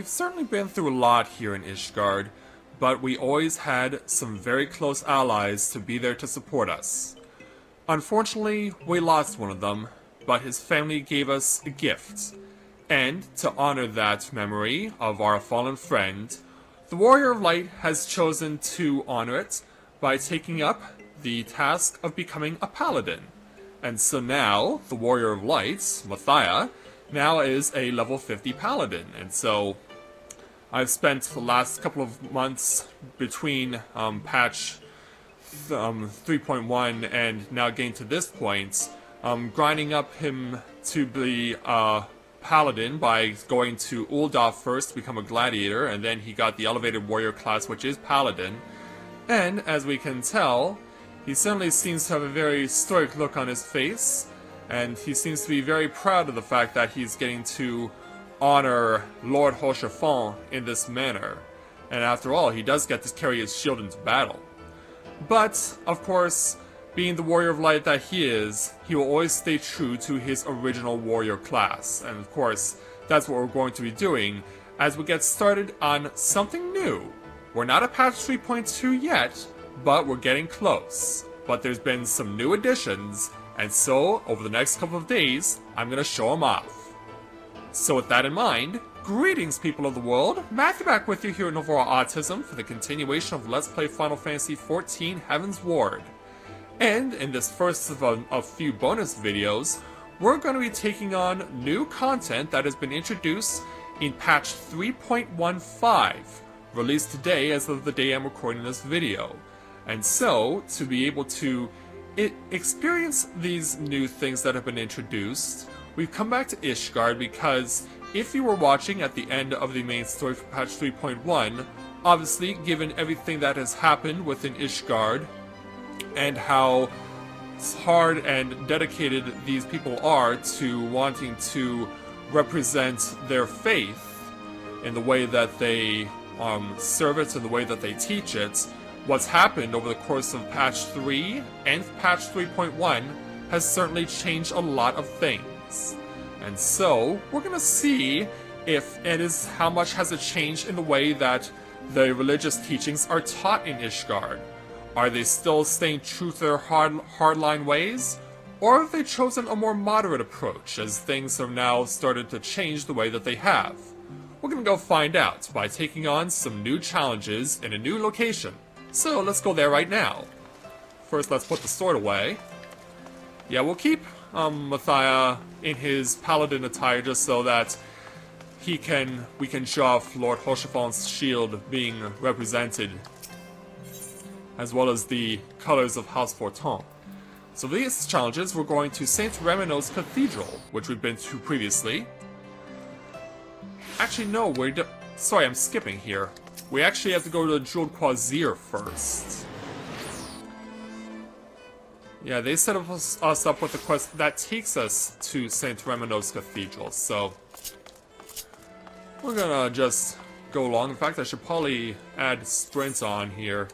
we've certainly been through a lot here in Ishgard, but we always had some very close allies to be there to support us. Unfortunately, we lost one of them, but his family gave us a gift. And, to honor that memory of our fallen friend, the Warrior of Light has chosen to honor it by taking up the task of becoming a paladin. And so now, the Warrior of Light, Matthias, now is a level 50 paladin. And so, I've spent the last couple of months between patch 3.1 and now getting to this point, grinding up him to be a paladin by going to Ul'dah first to become a gladiator, and then he got the elevated warrior class, which is paladin. And, as we can tell, he certainly seems to have a very stoic look on his face, and he seems to be very proud of the fact that he's getting to honor Lord Rochefort in this manner. And after all, he does get to carry his shield into battle. But, of course, being the Warrior of Light that he is, he will always stay true to his original warrior class. And of course, that's what we're going to be doing as we get started on something new. We're not at patch 3.2 yet, but we're getting close. But there's been some new additions, and so, over the next couple of days, I'm going to show them off. So with that in mind, greetings people of the world, Matthew back with you here at Overall Autism for the continuation of Let's Play Final Fantasy XIV Heavensward. And in this first of a few bonus videos, we're going to be taking on new content that has been introduced in patch 3.15, released today as of the day I'm recording this video. And so, to be able to experience these new things that have been introduced, we've come back to Ishgard because if you were watching at the end of the main story for patch 3.1, obviously given everything that has happened within Ishgard, and how hard and dedicated these people are to wanting to represent their faith in the way that they serve it, in the way that they teach it, what's happened over the course of patch 3 and patch 3.1 has certainly changed a lot of things. And so, we're going to see if it is how much has it changed in the way that the religious teachings are taught in Ishgard. Are they still staying true to their hardline ways? Or have they chosen a more moderate approach as things have now started to change the way that they have? We're gonna go find out by taking on some new challenges in a new location. So let's go there right now. First, let's put the sword away. Yeah, we'll keep Matthias in his paladin attire just so that we can show off Lord Rochefort's shield being represented, as well as the colors of House Forton. So for these challenges, we're going to St. Remino's Cathedral, which we've been to previously. Actually, no, sorry, I'm skipping here. We actually have to go to the Jeweled Quasir first. Yeah, they set us up with a quest that takes us to St. Remino's Cathedral, so we're gonna just go along. In fact, I should probably add sprints on here.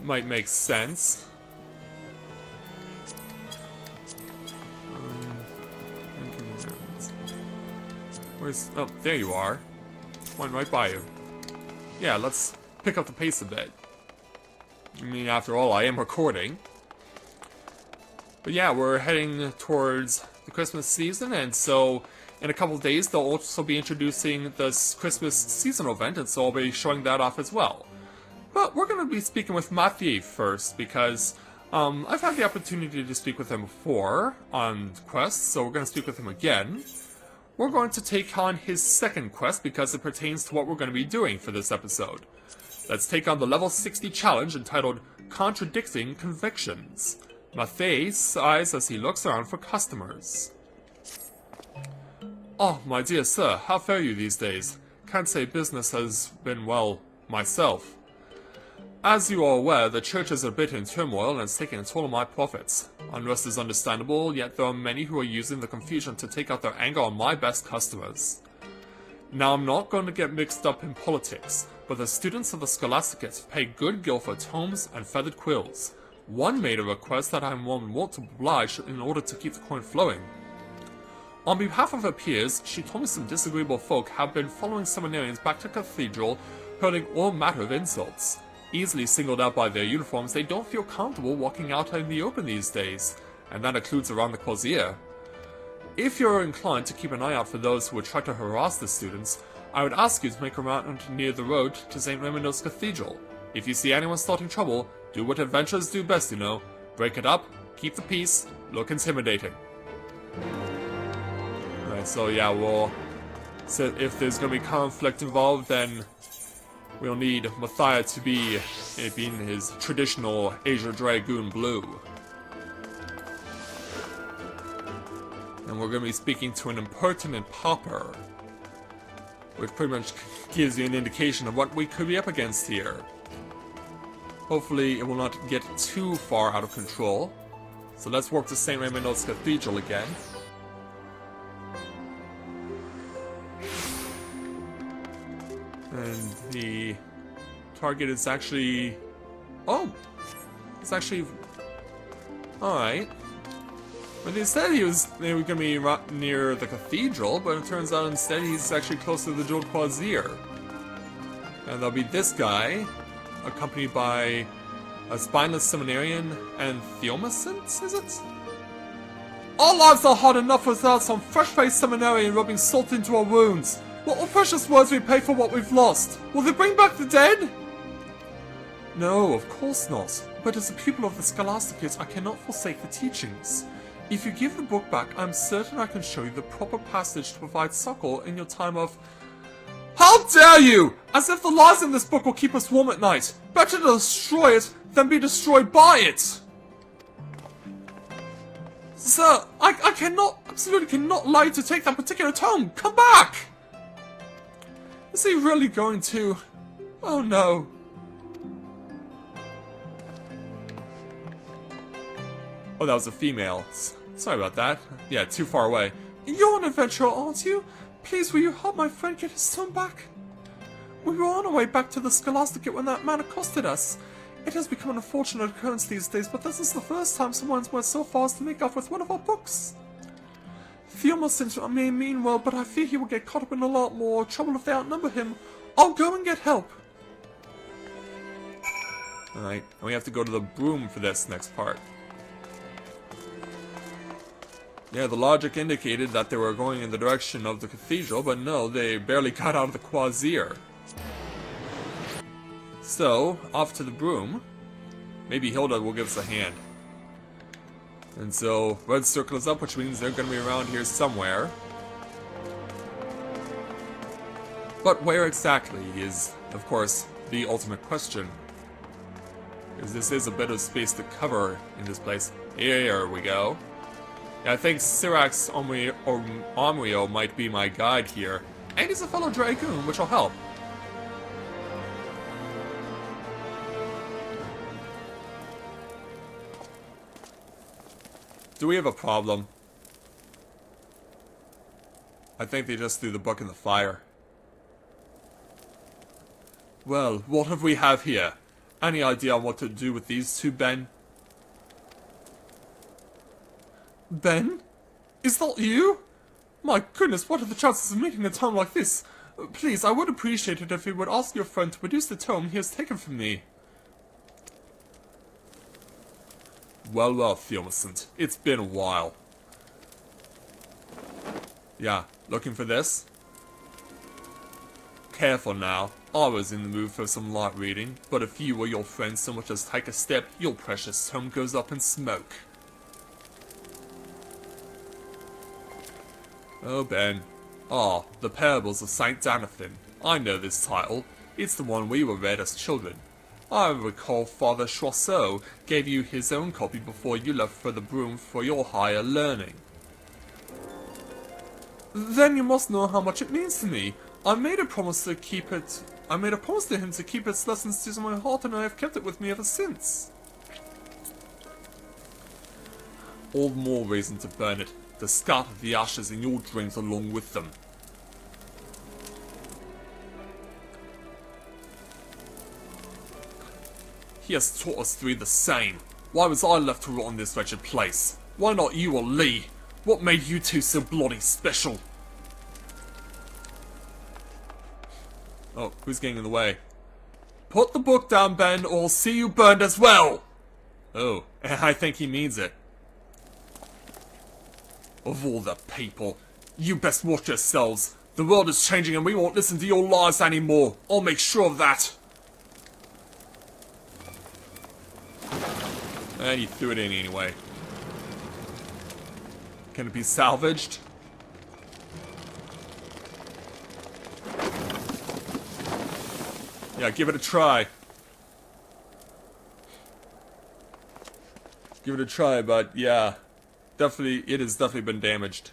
Might make sense. Where's... oh, there you are. Went right by you. Yeah, let's pick up the pace a bit. I mean, after all, I am recording. But yeah, we're heading towards the Christmas season, and so in a couple of days they'll also be introducing this Christmas seasonal event, and so I'll be showing that off as well. But we're going to be speaking with Mathieu first, because I've had the opportunity to speak with him before on quests, so we're going to speak with him again. We're going to take on his second quest because it pertains to what we're going to be doing for this episode. Let's take on the level 60 challenge entitled Contradicting Convictions. Mathieu sighs as he looks around for customers. Oh, my dear sir, how fare you these days? Can't say business has been well myself. As you are aware, the church is a bit in turmoil and it's taking a toll on my profits. Unrest is understandable, yet there are many who are using the confusion to take out their anger on my best customers. Now, I'm not going to get mixed up in politics, but the students of the Scholasticate pay good gil for tomes and feathered quills. One made a request that I'm wont to oblige in order to keep the coin flowing. On behalf of her peers, she told me some disagreeable folk have been following seminarians back to the cathedral, hurling all manner of insults. Easily singled out by their uniforms, they don't feel comfortable walking out in the open these days, and that includes around the Crozier. If you're inclined to keep an eye out for those who would try to harass the students, I would ask you to make a round near the road to St. Raimundo's Cathedral. If you see anyone starting trouble, do what adventurers do best, you know. Break it up, keep the peace, look intimidating. Alright, so yeah, so if there's gonna be conflict involved, then we'll need Matthias to be in his traditional Azure Dragoon blue. And we're gonna be speaking to an impertinent pauper, which pretty much gives you an indication of what we could be up against here. Hopefully it will not get too far out of control. So let's walk to St. Raimundo's Cathedral again. And the target is actually... Oh! It's actually... Alright. But they said they were going to be right near the cathedral, but it turns out instead he's actually close to the Jeweled Crozier. And there'll be this guy, accompanied by a spineless seminarian and Theomacint, is it? Our lives are hard enough without some fresh-faced seminarian rubbing salt into our wounds. What will precious words we pay for what we've lost? Will they bring back the dead? No, of course not. But as a pupil of the Scholasticate, I cannot forsake the teachings. If you give the book back, I'm certain I can show you the proper passage to provide succor in your time of... How dare you! As if the lies in this book will keep us warm at night. Better to destroy it than be destroyed by it! Sir, I absolutely cannot allow you to take that particular tome! Come back! Is he really going to... Oh no. Oh, that was a female. Sorry about that. Yeah, too far away. You're an adventurer, aren't you? Please, will you help my friend get his tome back? We were on our way back to the Scholasticate when that man accosted us. It has become an unfortunate occurrence these days, but this is the first time someone's went so far as to make off with one of our books. Theomacint may mean well, but I fear he will get caught up in a lot more trouble if they outnumber him. I'll go and get help. Alright, and we have to go to the broom for this next part. Yeah, the logic indicated that they were going in the direction of the cathedral, but no, they barely got out of the Crozier. So, off to the broom. Maybe Hilda will give us a hand. And so, red circle is up, which means they're going to be around here somewhere. But where exactly is, of course, the ultimate question. Because this is a bit of space to cover in this place. Here we go. Yeah, I think Syrax Omrio might be my guide here. And he's a fellow Dragoon, which will help. Do we have a problem? I think they just threw the book in the fire. Well, what have we have here? Any idea on what to do with these two, Ben? Ben? Is that you? My goodness, what are the chances of meeting a tome like this? Please, I would appreciate it if you would ask your friend to produce the tome he has taken from me. Well, well, Theomacint. It's been a while. Yeah, looking for this? Careful now. I was in the mood for some light reading, but if you or your friend so much as take a step, your precious tome goes up in smoke. Oh, Ben. Ah, The Parables of Saint Danathan. I know this title. It's the one we were read as children. I recall Father Choiseau gave you his own copy before you left for the broom for your higher learning. Then you must know how much it means to me. I made a promise to him to keep its lessons to my heart, and I have kept it with me ever since. All the more reason to burn it, to scatter the ashes in your dreams along with them. He has taught us three the same. Why was I left to rot in this wretched place? Why not you or Lee? What made you two so bloody special? Oh, who's getting in the way? Put the book down, Ben, or I'll see you burned as well! Oh, I think he means it. Of all the people, you best watch yourselves. The world is changing and we won't listen to your lies anymore. I'll make sure of that. And he threw it in anyway. Can it be salvaged? Yeah, give it a try. Give it a try, but yeah. Definitely, it has definitely been damaged.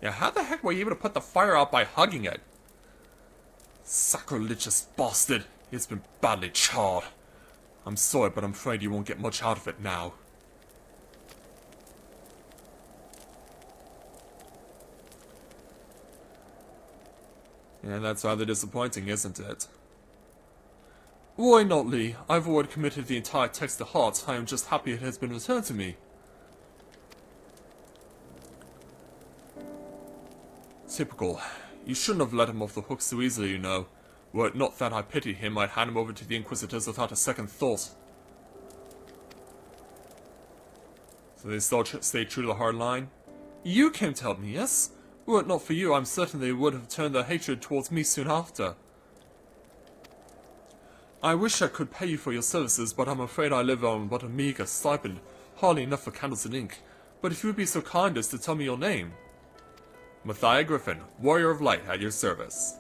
Yeah, how the heck were you able to put the fire out by hugging it? Sacrilegious bastard. It's been badly charred. I'm sorry, but I'm afraid you won't get much out of it now. Yeah, that's rather disappointing, isn't it? Why not, Lee? I've already committed the entire text to heart. I am just happy it has been returned to me. Typical. You shouldn't have let him off the hook so easily, you know. Were it not that I pity him, I'd hand him over to the Inquisitors without a second thought. So they still stay true to the hard line? You came to help me, yes? Were it not for you, I'm certain they would have turned their hatred towards me soon after. I wish I could pay you for your services, but I'm afraid I live on but a meagre stipend, hardly enough for candles and ink. But if you would be so kind as to tell me your name. Matthias Griffin, Warrior of Light, at your service.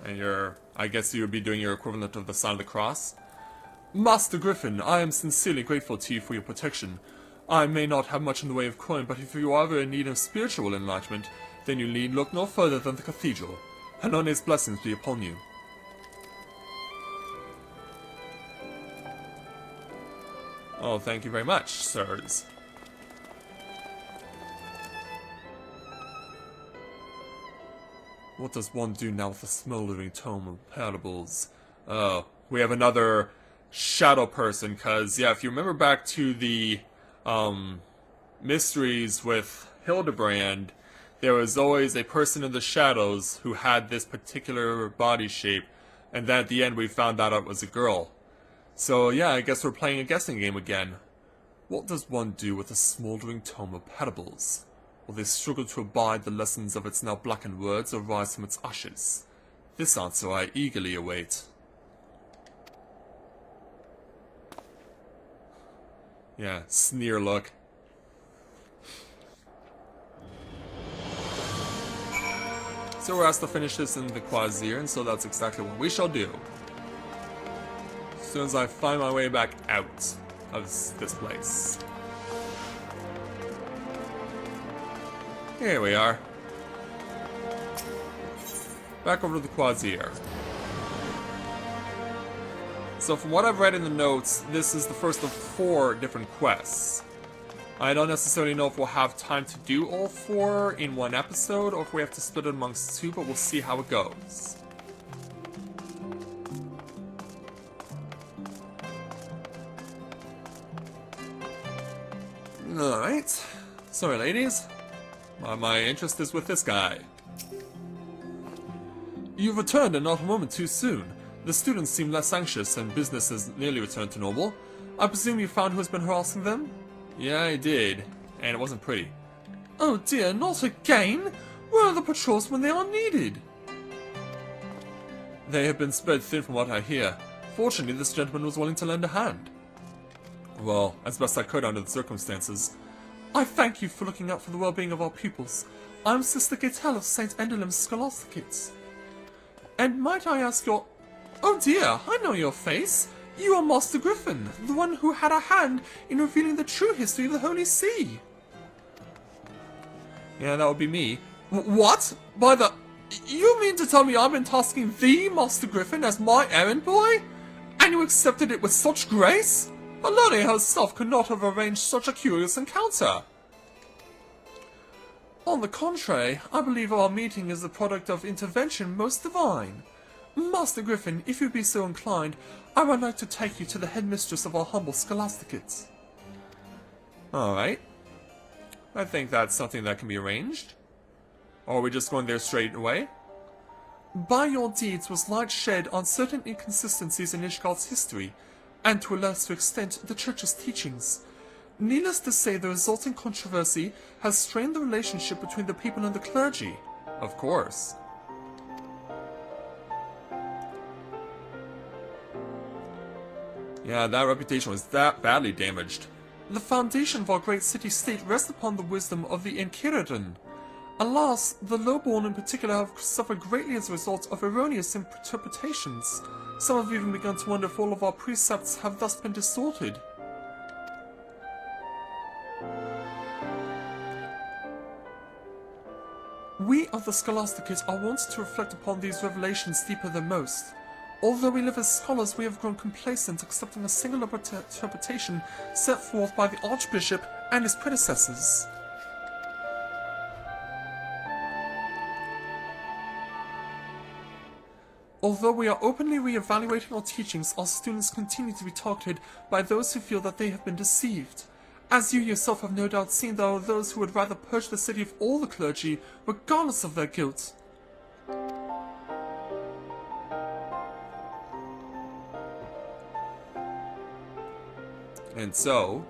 And I guess you would be doing your equivalent of the sign of the cross? Master Griffin, I am sincerely grateful to you for your protection. I may not have much in the way of coin, but if you are ever in need of spiritual enlightenment, then you need look no further than the cathedral. Hanone's blessings be upon you. Oh, thank you very much, sirs. What does one do now with the smoldering tome of parables? Oh, we have another shadow person, cause yeah, if you remember back to the mysteries with Hildebrand, there was always a person in the shadows who had this particular body shape, and then at the end we found out it was a girl. So yeah, I guess we're playing a guessing game again. What does one do with a smoldering tome of parables? Will they struggle to abide the lessons of its now blackened words or rise from its ashes? This answer I eagerly await. Yeah, sneer look. So we're asked to finish this in the Quasir, and so that's exactly what we shall do. As soon as I find my way back out of this place. Here we are. Back over to the Quasir. So from what I've read in the notes, this is the first of 4 different quests. I don't necessarily know if we'll have time to do all 4 in one episode, or if we have to split it amongst 2, but we'll see how it goes. Alright. Sorry, ladies. My interest is with this guy. You've returned and not a moment too soon. The students seem less anxious and business has nearly returned to normal. I presume you found who has been harassing them? Yeah, I did. And it wasn't pretty. Oh dear, not again? Where are the patrols when they are needed? They have been spread thin from what I hear. Fortunately, this gentleman was willing to lend a hand. Well, as best I could under the circumstances. I thank you for looking out for the well-being of our pupils. I'm Sister Gatel of St. Endalim's Scholasticate. And might I ask your... Oh dear, I know your face. You are Master Griffin, the one who had a hand in revealing the true history of the Holy See. Yeah, that would be me. What? By the... You mean to tell me I've been tasking the Master Griffin as my errand boy? And you accepted it with such grace? Alone herself could not have arranged such a curious encounter. On the contrary, I believe our meeting is the product of intervention most divine. Master Griffin, if you be so inclined, I would like to take you to the headmistress of our humble Scholasticate. Alright. I think that's something that can be arranged. Or are we just going there straight away? By your deeds was light shed on certain inconsistencies in Ishgard's history, and to a lesser extent the Church's teachings. Needless to say, the resulting controversy has strained the relationship between the people and the clergy. Of course. Yeah, that reputation was that badly damaged. The foundation of our great city-state rests upon the wisdom of the Enchiridion. Alas, the lowborn in particular have suffered greatly as a result of erroneous interpretations. Some have even begun to wonder if all of our precepts have thus been distorted. We of the Scholasticate are wont to reflect upon these revelations deeper than most. Although we live as scholars, we have grown complacent, accepting a single interpretation set forth by the Archbishop and his predecessors. Although we are openly re-evaluating our teachings, our students continue to be targeted by those who feel that they have been deceived. As you yourself have no doubt seen, there are those who would rather purge the city of all the clergy, regardless of their guilt. And so...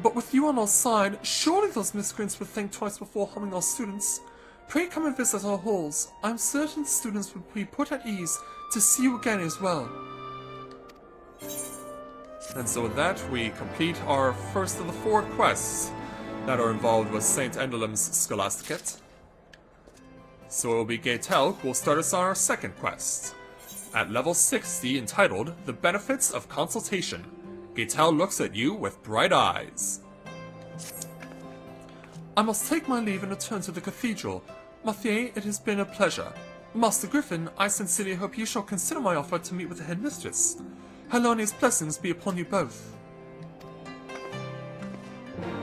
But with you on our side, surely those miscreants would think twice before harming our students. Pray come and visit our halls. I am certain students will be put at ease to see you again as well. And so with that, we complete our first of the 4 quests that are involved with St. Endalim's Scholasticate. So it will be Gaetel who will start us on our second quest. At level 60, entitled The Benefits of Consultation, Gaetel looks at you with bright eyes. I must take my leave and return to the cathedral. Mathieu, it has been a pleasure. Master Griffin, I sincerely hope you shall consider my offer to meet with the headmistress. Helene's blessings be upon you both.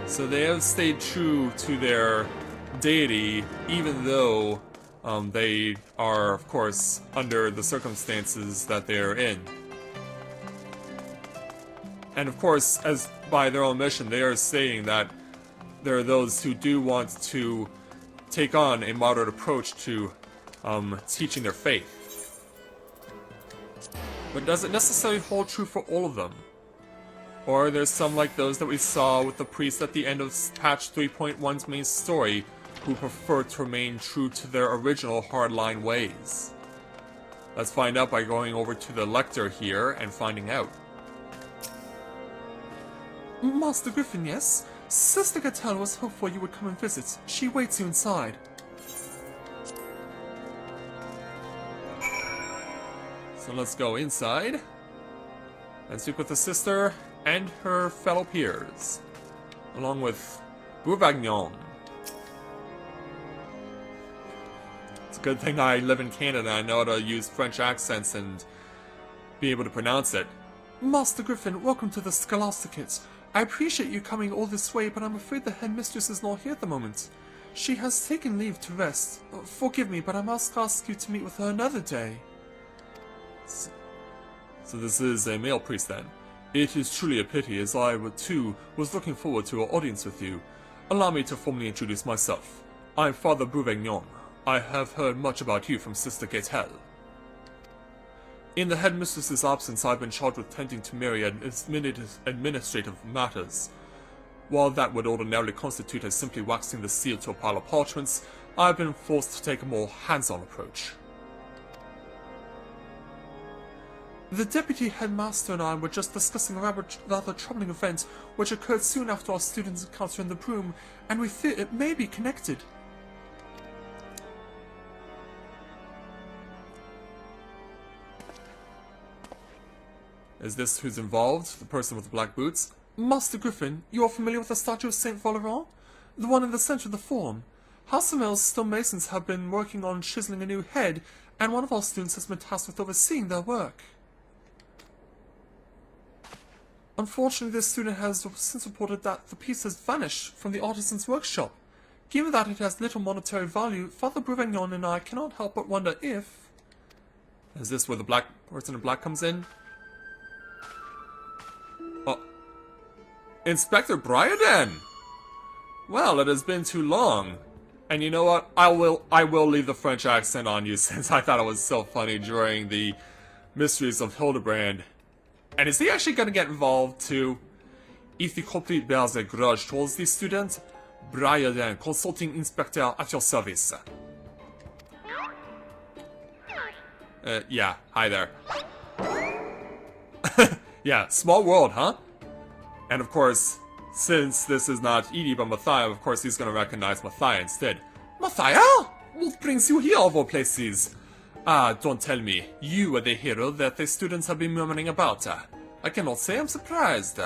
So they have stayed true to their deity, even though they are, of course, under the circumstances that they are in. And of course, as by their own mission, they are saying that there are those who do want to take on a moderate approach to teaching their faith. But does it necessarily hold true for all of them? Or are there some like those that we saw with the priests at the end of patch 3.1's main story who prefer to remain true to their original hardline ways? Let's find out by going over to the lector here and finding out. Master Griffin, yes? Sister Gaetel was hopeful you would come and visit. She waits you inside. So let's go inside and speak with the sister and her fellow peers, along with Bouvagnon. It's a good thing I live in Canada and I know how to use French accents and be able to pronounce it. Master Griffin, welcome to the Scholasticate. I appreciate you coming all this way, but I'm afraid the headmistress is not here at the moment. She has taken leave to rest. Forgive me, but I must ask you to meet with her another day. So this is a male priest then. It is truly a pity, as I, too, was looking forward to our audience with you. Allow me to formally introduce myself. I am Father Bouvagnon. I have heard much about you from Sister Gaetel. In the headmistress's absence, I've been charged with tending to myriad administrative matters. While that would ordinarily constitute as simply waxing the seal to a pile of parchments, I've been forced to take a more hands-on approach. The deputy headmaster and I were just discussing a rather troubling event which occurred soon after our students' encounter in the broom, and we fear it may be connected. Is this who's involved? The person with the black boots? Master Griffin, you are familiar with the statue of Saint Valeran? The one in the center of the forum. Hasselmel's stonemasons have been working on chiseling a new head, and one of our students has been tasked with overseeing their work. Unfortunately, this student has since reported that the piece has vanished from the artisan's workshop. Given that it has little monetary value, Father Bourguignon and I cannot help but wonder if... Is this where the black person in black comes in? Oh. Inspector Briarden! Well, it has been too long. And you know what? I will leave the French accent on you since I thought it was so funny during the Mysteries of Hildebrand. And is he actually going to get involved too? If the culprit bears a grudge towards the student, Briarden, consulting inspector at your service. Yeah, hi there. Yeah, small world, huh? And of course, since this is not Edie but Matthias, of course he's gonna recognize Matthias instead. Matthias? What brings you here of all places? Ah, don't tell me. You are the hero that the students have been murmuring about. I cannot say I'm surprised.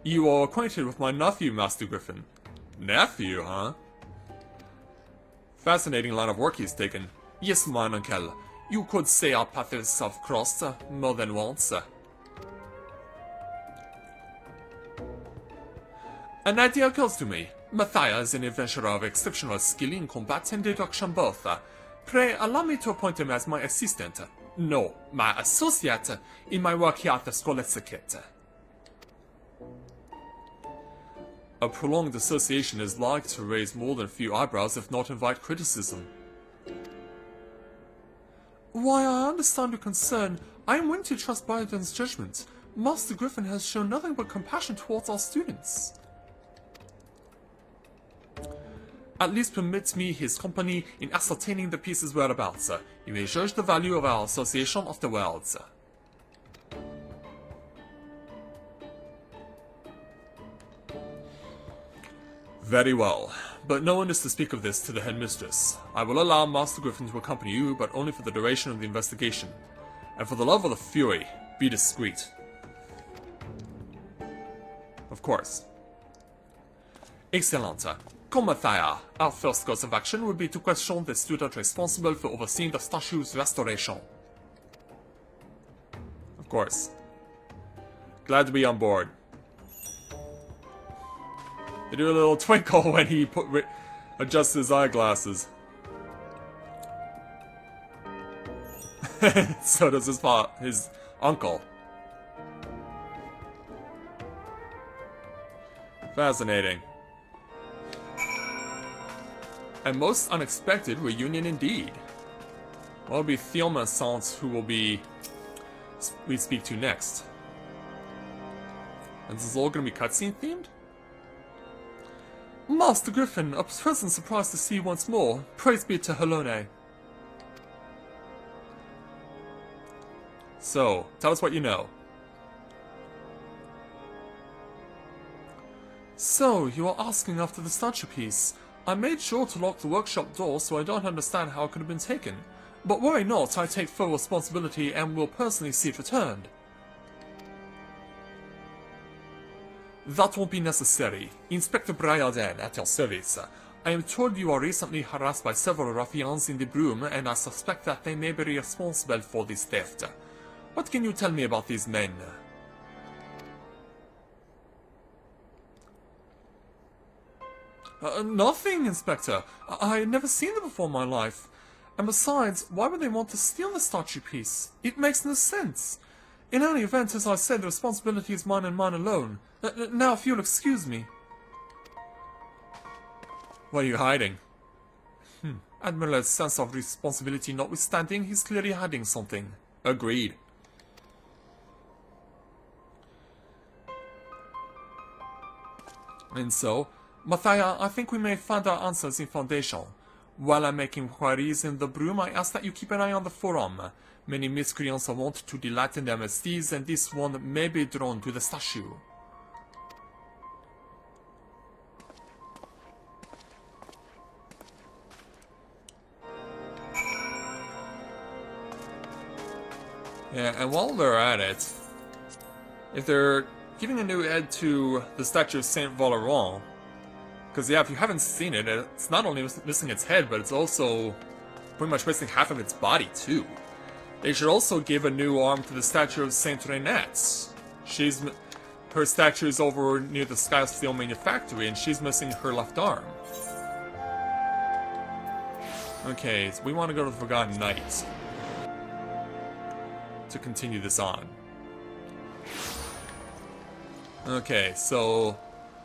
You are acquainted with my nephew, Master Griffin. Nephew, huh? Fascinating line of work he's taken. Yes, mine uncle. You could say our paths have crossed more than once. An idea occurs to me. Matthias is an adventurer of exceptional skill in combat and deduction both. Pray allow me to appoint him as my assistant. No, my associate in my work here at the Scholasticate. A prolonged association is like to raise more than a few eyebrows if not invite criticism. Why, I understand your concern. I am willing to trust Briarden's judgment. Master Griffin has shown nothing but compassion towards our students. At least permit me his company in ascertaining the piece's whereabouts. You may judge the value of our association afterwards. Very well, but no one is to speak of this to the headmistress. I will allow Master Griffin to accompany you, but only for the duration of the investigation. And for the love of the Fury, be discreet. Of course. Excellent. Come, Matthias. Our first course of action would be to question the student responsible for overseeing the statue's restoration. Of course. Glad to be on board. They do a little twinkle when he adjusts his eyeglasses. So does his uncle. Fascinating. A most unexpected reunion indeed. Well, it'll be Thielma Sant who will be we speak to next. And this is all going to be cutscene themed? Master Griffin, a pleasant surprise to see you once more. Praise be to Helone. So, tell us what you know. So, you are asking after the statue piece. I made sure to lock the workshop door, so I don't understand how it could have been taken. But worry not, I take full responsibility and will personally see it returned. That won't be necessary. Inspector Briarden, at your service. I am told you are recently harassed by several ruffians in the Broom, and I suspect that they may be responsible for this theft. What can you tell me about these men? Nothing, Inspector. I had never seen them before in my life. And besides, why would they want to steal the statue piece? It makes no sense. In any event, as I said, the responsibility is mine and mine alone. Now, if you'll excuse me. What are you hiding? Admiral's sense of responsibility notwithstanding, he's clearly hiding something. Agreed. And so, Matthias, I think we may find our answers in Foundation. While I make inquiries in the Broom, I ask that you keep an eye on the Forum. Many miscreants are wont to delight in their misdeeds, and this one may be drawn to the statue. Yeah, and while they're at it, if they're giving a new head to the statue of Saint Valeron, because yeah, if you haven't seen it, it's not only missing its head, but it's also pretty much missing half of its body too. They should also give a new arm to the statue of Saint Renette. Her statue is over near the Sky Steel Manufactory, and she's missing her left arm. Okay, so we want to go to the Forgotten Knight to continue this on. Okay, so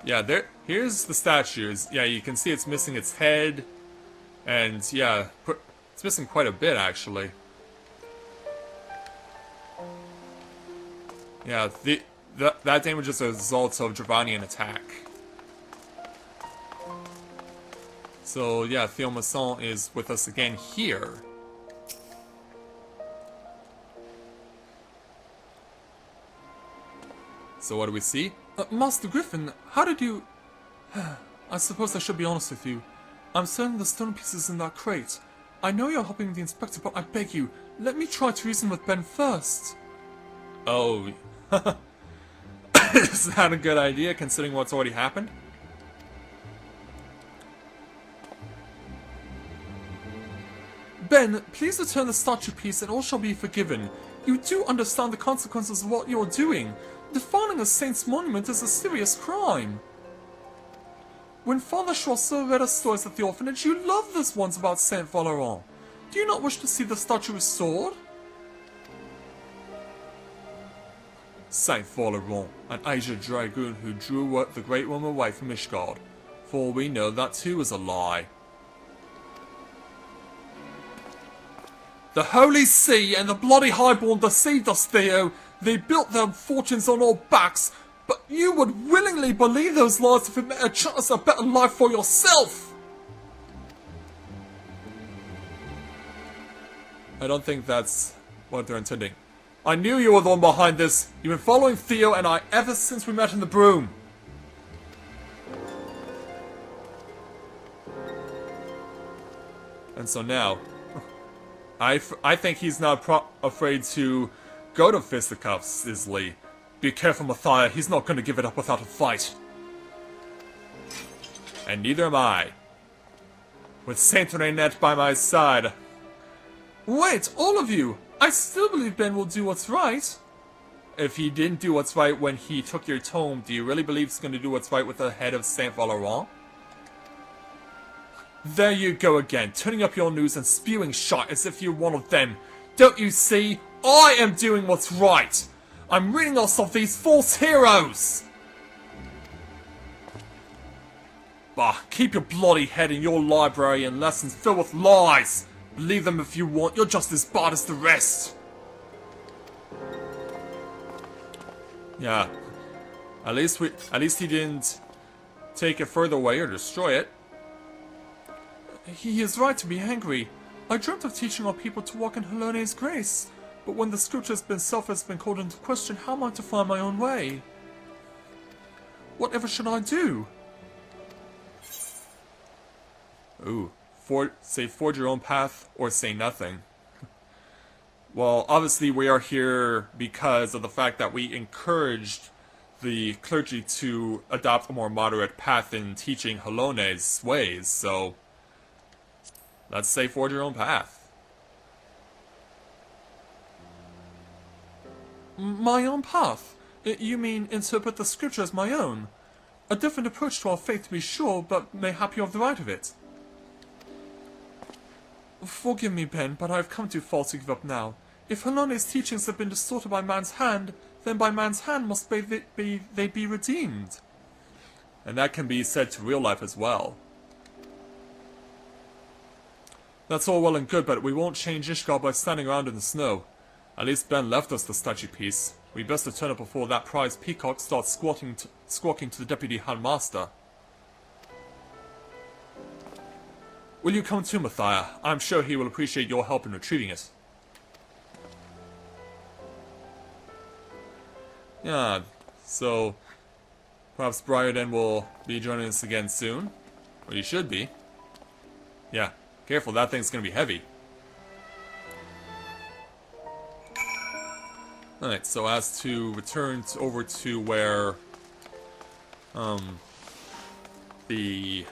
yeah, here's the statues. Yeah, you can see it's missing its head, and yeah, it's missing quite a bit actually. Yeah, that damage is a result of Dravanian attack. So yeah, Théomasson is with us again here. So what do we see? Master Griffin, how did you... I suppose I should be honest with you. I'm certain the stone pieces in that crate. I know you're helping the inspector, but I beg you, let me try to reason with Ben first. Oh... Is that a good idea, considering what's already happened? Ben, please return the statue piece and all shall be forgiven. You do understand the consequences of what you're doing. Defiling a saint's monument is a serious crime. When Father Chaucer read us stories at the orphanage, you loved those ones about Saint Valorant. Do you not wish to see the statue restored? Saint Valorant, an Azure Dragoon who drew the Great One away from Ishgard. For all we know, that too is a lie. The Holy See and the bloody Highborn deceived us, Theo. They built their fortunes on our backs, but you would willingly believe those lies if it meant a chance at a better life for yourself! I don't think that's what they're intending. I knew you were the one behind this. You've been following Theo and I ever since we met in the broom. And so now, I think he's not afraid to go to fisticuffs easily. Be careful, Matthias. He's not going to give it up without a fight. And neither am I. With Saint Renette by my side. Wait, all of you! I still believe Ben will do what's right. If he didn't do what's right when he took your tome, do you really believe he's going to do what's right with the head of Saint Valorant? There you go again, turning up your news and spewing shot as if you're one of them. Don't you see? I am doing what's right. I'm ridding us of these false heroes. Bah, keep your bloody head in your library and lessons filled with lies. Believe them if you want, you're just as bad as the rest. Yeah. At least he didn't take it further away or destroy it. He is right to be angry. I dreamt of teaching our people to walk in Helone's grace, but when the scripture has been called into question, how am I to find my own way? Whatever should I do? Ooh. Say forge your own path, or say nothing. Well, obviously we are here because of the fact that we encouraged the clergy to adopt a more moderate path in teaching Helone's ways, so let's say forge your own path. My own path? You mean interpret the scripture as my own? A different approach to our faith to be sure, but mayhap you have the right of it. Forgive me, Ben, but I have come too far to give up now. If Helone's teachings have been distorted by man's hand, then by man's hand must they be redeemed. And that can be said to real life as well. That's all well and good, but we won't change Ishgard by standing around in the snow. At least Ben left us the statue piece. We best return it before that prize peacock starts squawking to the deputy handmaster. Will you come too, Matthias? I'm sure he will appreciate your help in retrieving it. Yeah, so perhaps Briarden will be joining us again soon. Or he should be. Yeah, careful, that thing's gonna be heavy. Alright, so as to return over to where the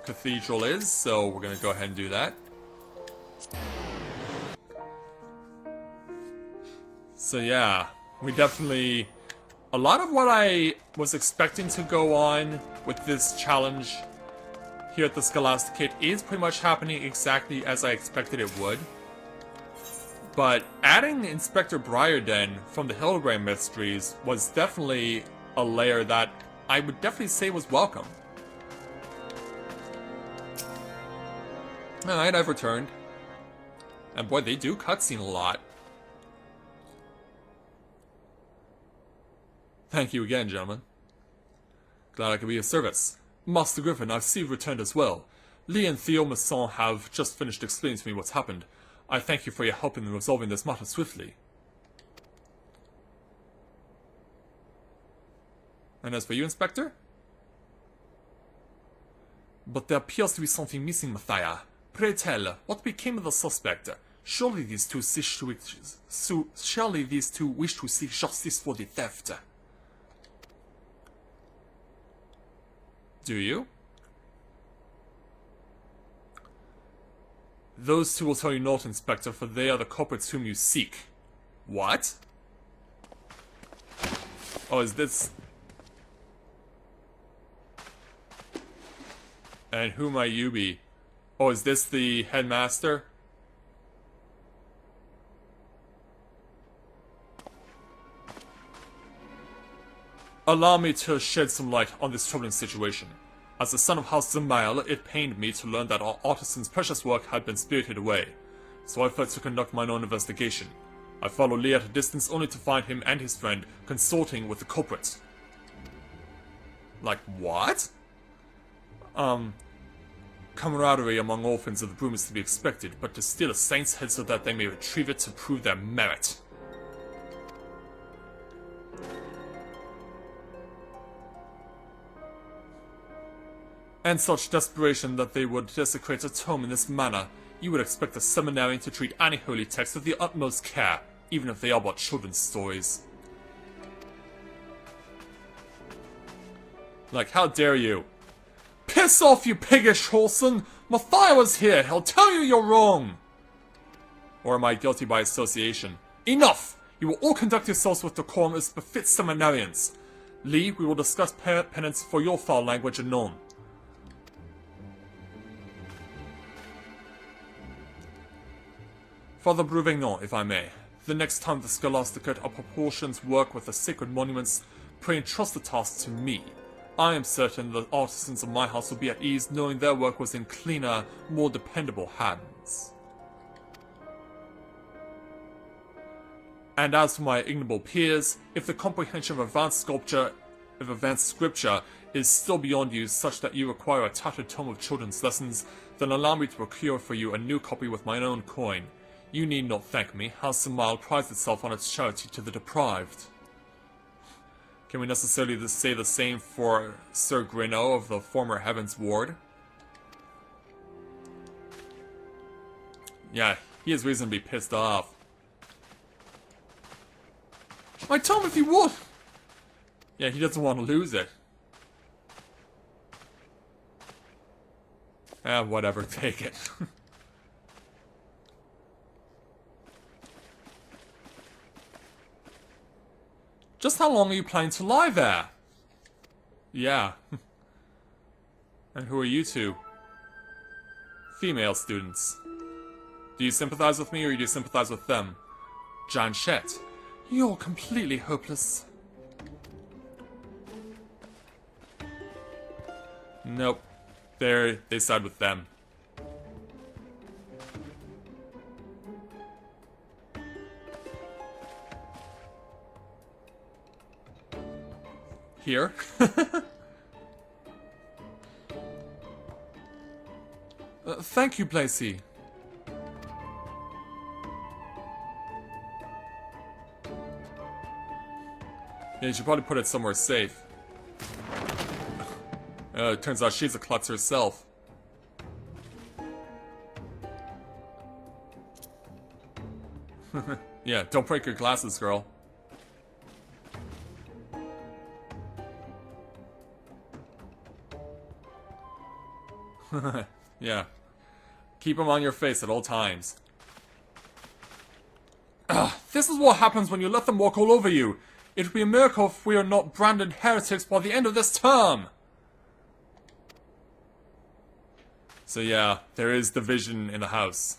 cathedral is, so we're gonna go ahead and do that. So yeah, we definitely... A lot of what I was expecting to go on with this challenge here at the Scholasticate is pretty much happening exactly as I expected it would. But adding Inspector Briarden from the Hildebrand Mysteries was definitely a layer that I would definitely say was welcome. Alright, I've returned. And boy, they do cutscene a lot. Thank you again, gentlemen. Glad I could be of service. Master Griffin, I see you've returned as well. Lee and Theo Masson have just finished explaining to me what's happened. I thank you for your help in resolving this matter swiftly. And as for you, Inspector? But there appears to be something missing, Mathia. Pray tell, what became of the suspect? Surely these two wish to seek justice for the theft. Do you? Those two will tell you not, Inspector, for they are the culprits whom you seek. What? Oh, is this... And who might you be? Oh, is this the headmaster? Allow me to shed some light on this troubling situation. As the son of House Zemail, it pained me to learn that our artisan's precious work had been spirited away, so I fled to conduct my own investigation. I followed Lee at a distance only to find him and his friend consorting with the culprit. Like, what? Camaraderie among orphans of the broom is to be expected, but to steal a saint's head so that they may retrieve it to prove their merit. And such desperation that they would desecrate a tome in this manner, you would expect a seminarian to treat any holy text with the utmost care, even if they are but children's stories. Like, how dare you? Piss off, you piggish whoreson! Mathia was here, he'll tell you you're wrong! Or am I guilty by association? Enough! You will all conduct yourselves with decorum as befits seminarians. Lee, we will discuss penance for your foul language anon. Father Bruvignon, if I may. The next time the Scholasticate or proportions work with the sacred monuments, pray entrust the task to me. I am certain the artisans of my house will be at ease knowing their work was in cleaner, more dependable hands. And as for my ignoble peers, if the comprehension of advanced scripture is still beyond you such that you require a tattered tome of children's lessons, then allow me to procure for you a new copy with my own coin. You need not thank me. House Zemail prides itself on its charity to the deprived. Can we necessarily say the same for Sir Grino of the former Heavensward? Yeah, he has reason to be pissed off. My tome if you would! Yeah, he doesn't want to lose it. Whatever, take it. Just how long are you planning to lie there? Yeah. And who are you two? Female students. Do you sympathize with me or do you sympathize with them? Janchette. You're completely hopeless. Nope. They side with them. Here. Thank you, Placey. Yeah, you should probably put it somewhere safe. It turns out she's a klutz herself. Yeah, don't break your glasses, girl. Yeah. Keep them on your face at all times. This is what happens when you let them walk all over you. It would be a miracle if we are not branded heretics by the end of this term. So yeah, there is division in the house.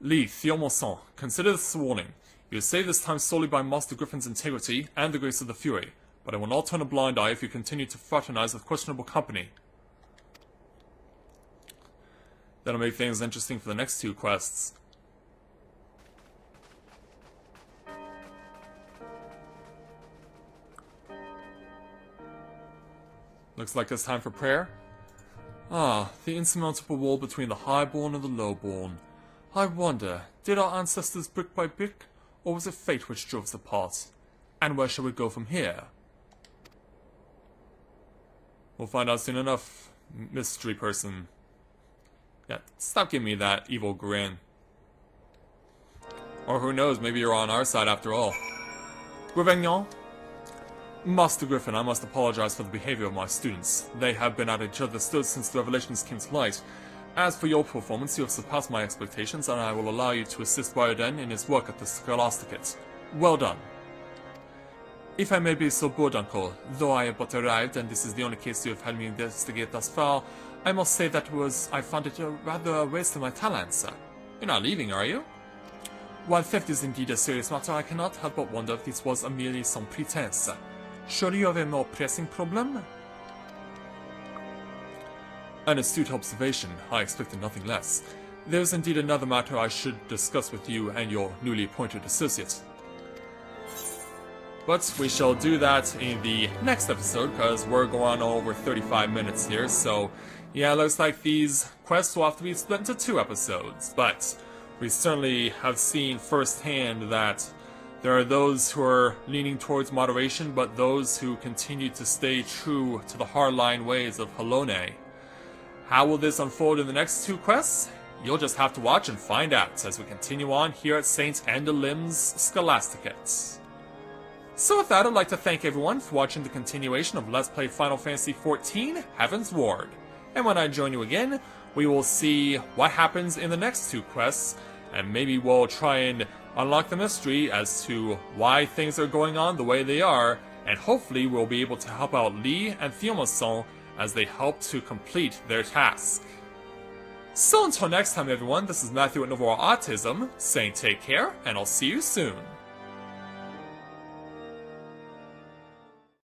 Lee, Thiomonson, consider this a warning. You have saved this time solely by Master Griffin's integrity and the grace of the Fury, but I will not turn a blind eye if you continue to fraternize with questionable company. That'll make things interesting for the next 2 quests. Looks like it's time for prayer. Ah, the insurmountable wall between the highborn and the lowborn. I wonder, did our ancestors brick by brick, or was it fate which drove us apart? And where shall we go from here? We'll find out soon enough, mystery person. Yeah, stop giving me that evil grin. Or who knows, maybe you're on our side after all. Revenant? Master Griffin, I must apologize for the behavior of my students. They have been at each other's throats since the revelations came to light. As for your performance, you have surpassed my expectations, and I will allow you to assist Bioden in his work at the Scholasticate. Well done. If I may be so bold, Uncle, though I have but arrived, and this is the only case you have had me investigate thus far, I must say that I found it rather a waste of my talents. You're not leaving, are you? While theft is indeed a serious matter, I cannot help but wonder if this was merely some pretense. Surely you have a more pressing problem? An astute observation. I expected nothing less. There is indeed another matter I should discuss with you and your newly appointed associate. But we shall do that in the next episode, because we're going on over 35 minutes here, so yeah, it looks like these quests will have to be split into 2 episodes. But we certainly have seen firsthand that there are those who are leaning towards moderation, but those who continue to stay true to the hardline ways of Halone. How will this unfold in the next 2 quests? You'll just have to watch and find out as we continue on here at St. Endalim's Scholasticate. So with that, I'd like to thank everyone for watching the continuation of Let's Play Final Fantasy XIV Heavensward. And when I join you again, we will see what happens in the next 2 quests, and maybe we'll try and unlock the mystery as to why things are going on the way they are, and hopefully we'll be able to help out Lee and Thiomonson as they help to complete their task. So until next time everyone, this is Matthew at Novo Autism, saying take care, and I'll see you soon.